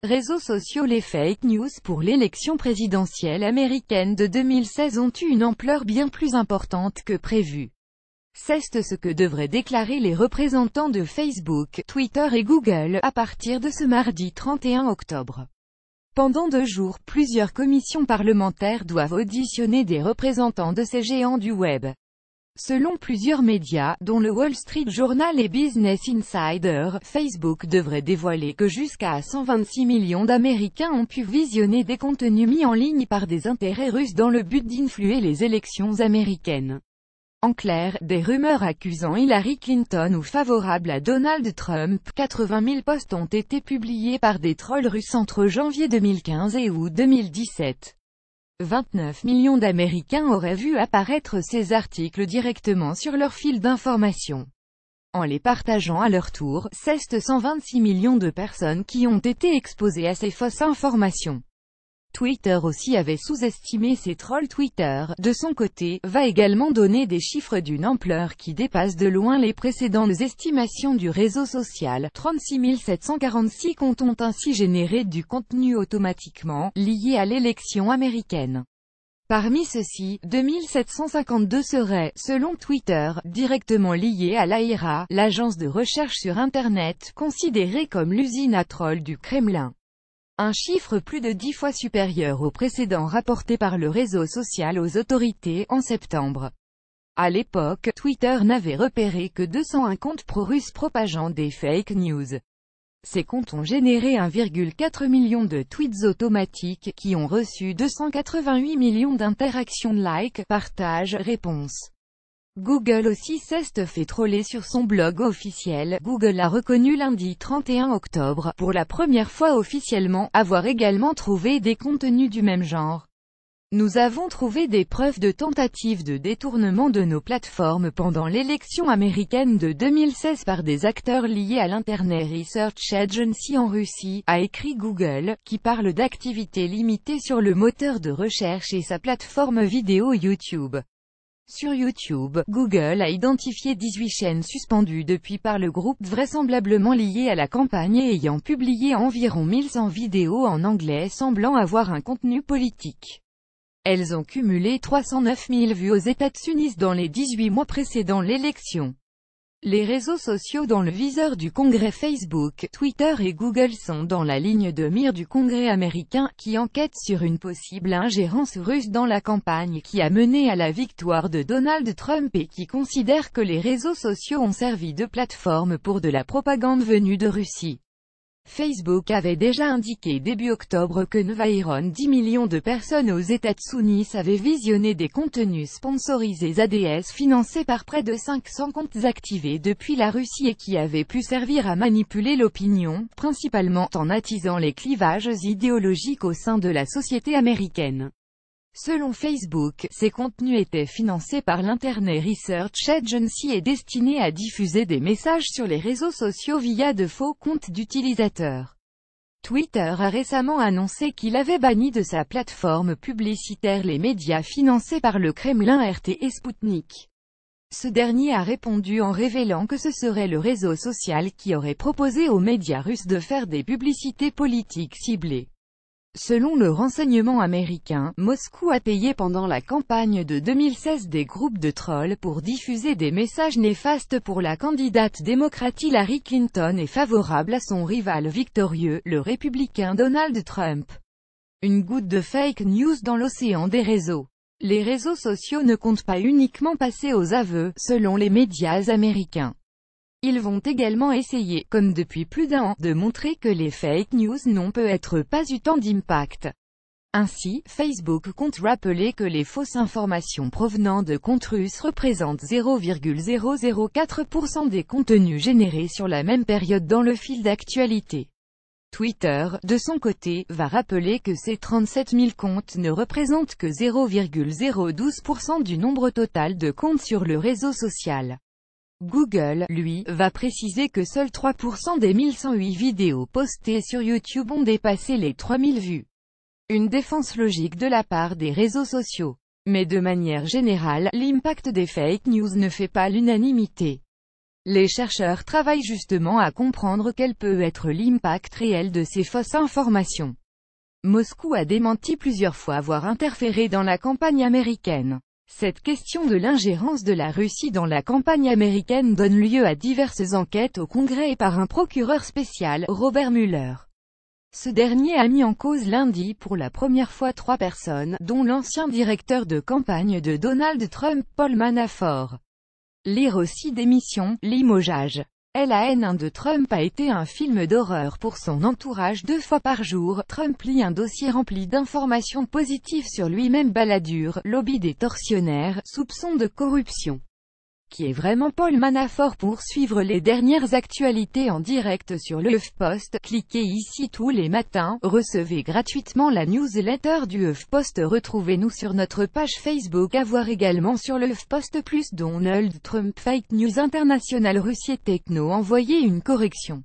Réseaux sociaux. Les fake news pour l'élection présidentielle américaine de 2016 ont eu une ampleur bien plus importante que prévu. C'est ce que devraient déclarer les représentants de Facebook, Twitter et Google, à partir de ce mardi 31 octobre. Pendant 2 jours, plusieurs commissions parlementaires doivent auditionner des représentants de ces géants du web. Selon plusieurs médias, dont le Wall Street Journal et Business Insider, Facebook devrait dévoiler que jusqu'à 126 millions d'Américains ont pu visionner des contenus mis en ligne par des intérêts russes dans le but d'influer les élections américaines. En clair, des rumeurs accusant Hillary Clinton ou favorables à Donald Trump. 80 000 posts ont été publiés par des trolls russes entre janvier 2015 et août 2017. 29 millions d'Américains auraient vu apparaître ces articles directement sur leur fil d'information. En les partageant à leur tour, c'est 126 millions de personnes qui ont été exposées à ces fausses informations. Twitter aussi avait sous-estimé ces trolls. Twitter, de son côté, va également donner des chiffres d'une ampleur qui dépasse de loin les précédentes estimations du réseau social. 36 746 comptes ont ainsi généré du contenu automatiquement, lié à l'élection américaine. Parmi ceux-ci, 2752 seraient, selon Twitter, directement liés à l'AIRA, l'agence de recherche sur Internet, considérée comme l'usine à trolls du Kremlin. Un chiffre plus de 10 fois supérieur au précédent rapporté par le réseau social aux autorités en septembre. À l'époque, Twitter n'avait repéré que 201 comptes pro-russes propageant des fake news. Ces comptes ont généré 1,4 million de tweets automatiques, qui ont reçu 288 millions d'interactions de likes, partages, réponses. Google aussi s'est fait troller sur son blog officiel. Google a reconnu lundi 31 octobre, pour la première fois officiellement, avoir également trouvé des contenus du même genre. Nous avons trouvé des preuves de tentatives de détournement de nos plateformes pendant l'élection américaine de 2016 par des acteurs liés à l'Internet Research Agency en Russie, a écrit Google, qui parle d'activités limitées sur le moteur de recherche et sa plateforme vidéo YouTube. Sur YouTube, Google a identifié 18 chaînes suspendues depuis par le groupe vraisemblablement liées à la campagne et ayant publié environ 1100 vidéos en anglais semblant avoir un contenu politique. Elles ont cumulé 309 000 vues aux États-Unis dans les 18 mois précédant l'élection. Les réseaux sociaux dans le viseur du Congrès. Facebook, Twitter et Google sont dans la ligne de mire du Congrès américain, qui enquête sur une possible ingérence russe dans la campagne qui a mené à la victoire de Donald Trump et qui considère que les réseaux sociaux ont servi de plateforme pour de la propagande venue de Russie. Facebook avait déjà indiqué début octobre que environ 10 millions de personnes aux États-Unis avaient visionné des contenus sponsorisés ADS financés par près de 500 comptes activés depuis la Russie et qui avaient pu servir à manipuler l'opinion, principalement en attisant les clivages idéologiques au sein de la société américaine. Selon Facebook, ces contenus étaient financés par l'Internet Research Agency et destinés à diffuser des messages sur les réseaux sociaux via de faux comptes d'utilisateurs. Twitter a récemment annoncé qu'il avait banni de sa plateforme publicitaire les médias financés par le Kremlin RT et Sputnik. Ce dernier a répondu en révélant que ce serait le réseau social qui aurait proposé aux médias russes de faire des publicités politiques ciblées. Selon le renseignement américain, Moscou a payé pendant la campagne de 2016 des groupes de trolls pour diffuser des messages néfastes pour la candidate démocrate Hillary Clinton et favorable à son rival victorieux, le républicain Donald Trump. Une goutte de fake news dans l'océan des réseaux. Les réseaux sociaux ne comptent pas uniquement passer aux aveux, selon les médias américains. Ils vont également essayer, comme depuis plus d'un an, de montrer que les fake news n'ont peut-être pas eu tant d'impact. Ainsi, Facebook compte rappeler que les fausses informations provenant de comptes russes représentent 0,004% des contenus générés sur la même période dans le fil d'actualité. Twitter, de son côté, va rappeler que ces 37 000 comptes ne représentent que 0,012% du nombre total de comptes sur le réseau social. Google, lui, va préciser que seuls 3% des 1108 vidéos postées sur YouTube ont dépassé les 3000 vues. Une défense logique de la part des réseaux sociaux. Mais de manière générale, l'impact des fake news ne fait pas l'unanimité. Les chercheurs travaillent justement à comprendre quel peut être l'impact réel de ces fausses informations. Moscou a démenti plusieurs fois avoir interféré dans la campagne américaine. Cette question de l'ingérence de la Russie dans la campagne américaine donne lieu à diverses enquêtes au Congrès et par un procureur spécial, Robert Mueller. Ce dernier a mis en cause lundi pour la première fois 3 personnes, dont l'ancien directeur de campagne de Donald Trump, Paul Manafort. Lire aussi démission, limogeage. La haine de Trump a été un film d'horreur pour son entourage 2 fois par jour. Trump lit un dossier rempli d'informations positives sur lui-même, baladure, lobby des tortionnaires, soupçons de corruption. Qui est vraiment Paul Manafort? Pour suivre les dernières actualités en direct sur le HuffPost, cliquez ici tous les matins. Recevez gratuitement la newsletter du HuffPost. Retrouvez-nous sur notre page Facebook. À voir également sur le HuffPost Plus. Donald Trump Fake News International Russie Techno. Envoyez une correction.